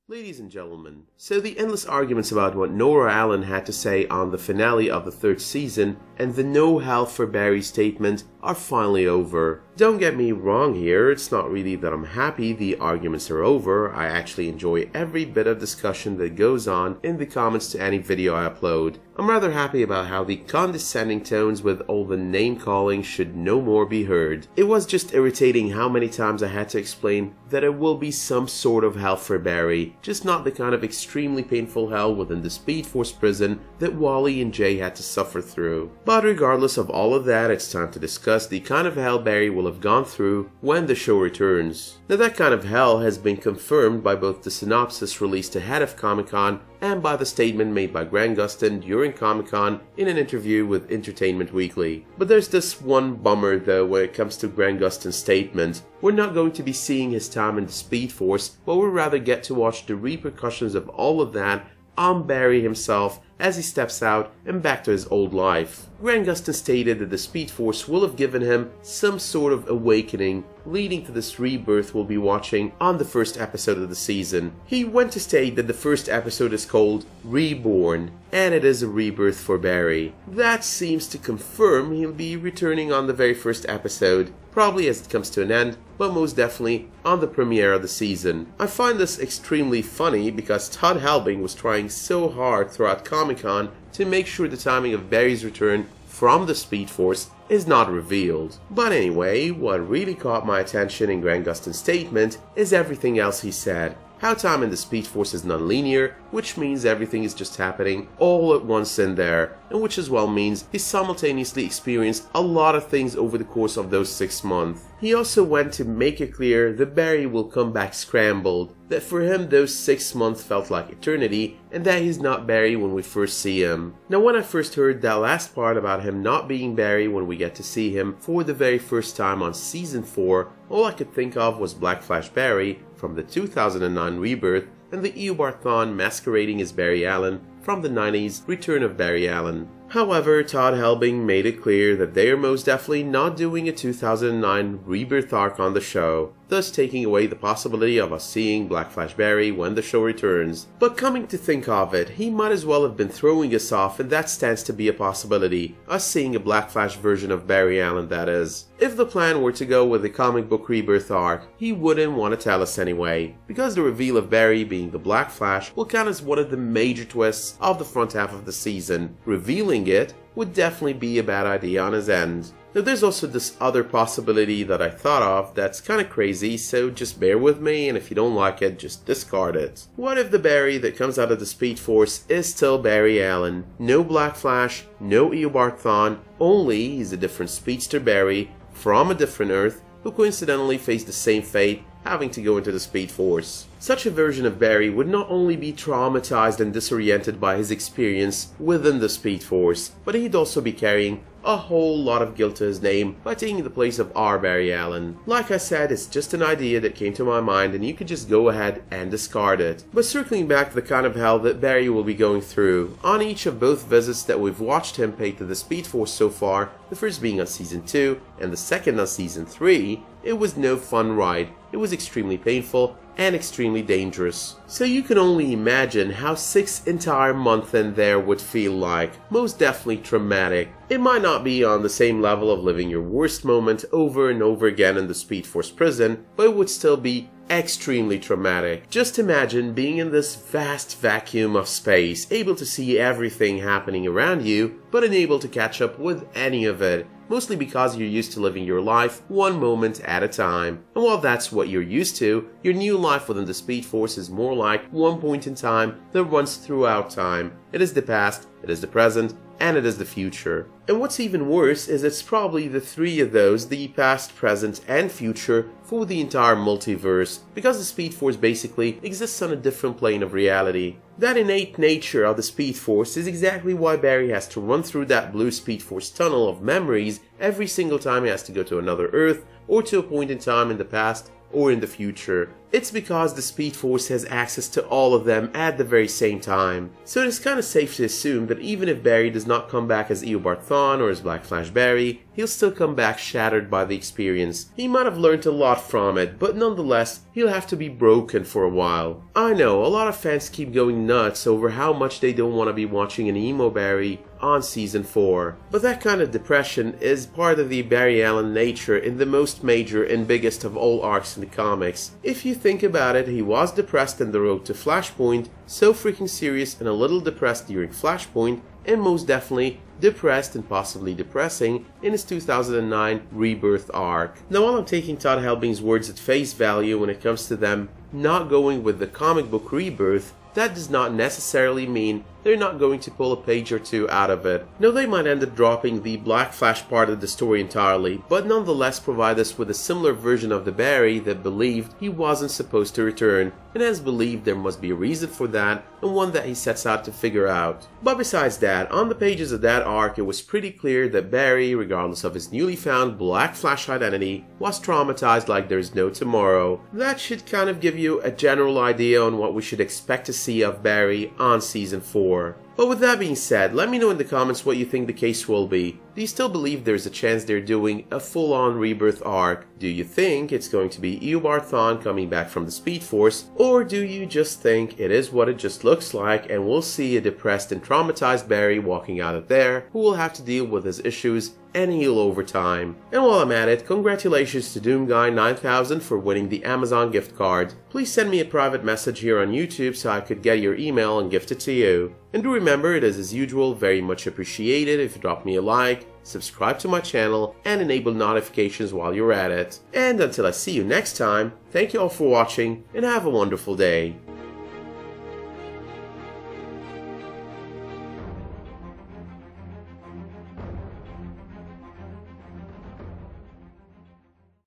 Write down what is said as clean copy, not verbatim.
Ladies and gentlemen, so the endless arguments about what Nora Allen had to say on the finale of the third season and the no hell for Barry statement are finally over. Don't get me wrong here, it's not really that I'm happy the arguments are over. I actually enjoy every bit of discussion that goes on in the comments to any video I upload. I'm rather happy about how the condescending tones with all the name calling should no more be heard. It was just irritating how many times I had to explain that it will be some sort of hell for Barry, just not the kind of extremely painful hell within the Speed Force prison that Wally and Jay had to suffer through. But regardless of all of that, it's time to discuss the kind of hell Barry will have gone through when the show returns. Now that kind of hell has been confirmed by both the synopsis released ahead of Comic-Con and by the statement made by Grant Gustin during Comic-Con in an interview with Entertainment Weekly. But there's this one bummer though when it comes to Grant Gustin's statement. We're not going to be seeing his time in the Speed Force, but we'll rather get to watch the repercussions of all of that on Barry himself as he steps out and back to his old life. Grant Gustin stated that the Speed Force will have given him some sort of awakening, leading to this rebirth we'll be watching on the first episode of the season. He went to state that the first episode is called Reborn, and it is a rebirth for Barry. That seems to confirm he'll be returning on the very first episode, probably as it comes to an end, but most definitely on the premiere of the season. I find this extremely funny because Todd Helbing was trying so hard throughout Comic-Con to make sure the timing of Barry's return from the Speed Force is not revealed. But anyway, what really caught my attention in Grant Gustin's statement is everything else he said. How time in the Speed Force is nonlinear, which means everything is just happening all at once in there, and which as well means he simultaneously experienced a lot of things over the course of those 6 months. He also went to make it clear that Barry will come back scrambled, that for him those 6 months felt like eternity, and that he's not Barry when we first see him. Now when I first heard that last part about him not being Barry when we get to see him for the very first time on Season 4, all I could think of was Black Flash Barry from the 2009 Rebirth and the Eobard Thawne masquerading as Barry Allen from the 90s Return of Barry Allen. However, Todd Helbing made it clear that they are most definitely not doing a 2009 Rebirth arc on the show, thus taking away the possibility of us seeing Black Flash Barry when the show returns. But coming to think of it, he might as well have been throwing us off, and that stands to be a possibility, us seeing a Black Flash version of Barry Allen, that is. If the plan were to go with the comic book Rebirth arc, he wouldn't want to tell us anyway, because the reveal of Barry being the Black Flash will count as one of the major twists of the front half of the season. Revealing it would definitely be a bad idea on his end. Now there's also this other possibility that I thought of that's kinda crazy, so just bear with me, and if you don't like it, just discard it. What if the Barry that comes out of the Speed Force is still Barry Allen? No Black Flash, no Eobard Thawne, only he's a different speedster Barry from a different Earth who coincidentally faced the same fate, having to go into the Speed Force. Such a version of Barry would not only be traumatized and disoriented by his experience within the Speed Force, but he'd also be carrying a whole lot of guilt to his name by taking the place of our Barry Allen. Like I said, it's just an idea that came to my mind and you could just go ahead and discard it. But circling back to the kind of hell that Barry will be going through, on each of both visits that we've watched him pay to the Speed Force so far, the first being on Season 2 and the second on Season 3, it was no fun ride. It was extremely painful and extremely dangerous. So you can only imagine how 6 entire months in there would feel like. Most definitely traumatic. It might not be on the same level of living your worst moment over and over again in the Speed Force prison, but it would still be extremely traumatic. Just imagine being in this vast vacuum of space, able to see everything happening around you, but unable to catch up with any of it. Mostly because you're used to living your life one moment at a time. And while that's what you're used to, your new life within the Speed Force is more like one point in time that runs throughout time. It is the past, it is the present, and it is the future. And what's even worse is it's probably the three of those, the past, present, and future, for the entire multiverse, because the Speed Force basically exists on a different plane of reality. That innate nature of the Speed Force is exactly why Barry has to run through that blue Speed Force tunnel of memories every single time he has to go to another Earth, or to a point in time in the past or in the future. It's because the Speed Force has access to all of them at the very same time. So it is kinda safe to assume that even if Barry does not come back as Eobard Thawne or as Black Flash Barry, he'll still come back shattered by the experience. He might have learned a lot from it, but nonetheless, he'll have to be broken for a while. I know, a lot of fans keep going nuts over how much they don't want to be watching an emo Barry on Season 4. But that kind of depression is part of the Barry Allen nature in the most major and biggest of all arcs in the comics. If you think about it, he was depressed in the road to Flashpoint, so freaking serious and a little depressed during Flashpoint, and most definitely depressed and possibly depressing in his 2009 Rebirth arc. Now, while I'm taking Todd Helbing's words at face value when it comes to them not going with the comic book Rebirth, that does not necessarily mean they're not going to pull a page or two out of it. No, they might end up dropping the Black Flash part of the story entirely, but nonetheless provide us with a similar version of the Barry that believed he wasn't supposed to return, and has believed there must be a reason for that, and one that he sets out to figure out. But besides that, on the pages of that arc, it was pretty clear that Barry, regardless of his newly found Black Flash identity, was traumatized like there's no tomorrow. That should kind of give you a general idea on what we should expect to see of Barry on Season 4. But with that being said, let me know in the comments what you think the case will be. Do you still believe there's a chance they're doing a full-on Rebirth arc? Do you think it's going to be Eobard Thawne coming back from the Speed Force? Or do you just think it is what it just looks like and we'll see a depressed and traumatized Barry walking out of there who will have to deal with his issues and heal over time? And while I'm at it, congratulations to Doomguy9000 for winning the Amazon gift card. Please send me a private message here on YouTube so I could get your email and gift it to you. And do remember, it is as usual very much appreciated if you drop me a like, subscribe to my channel, and enable notifications while you're at it. And until I see you next time, thank you all for watching and have a wonderful day.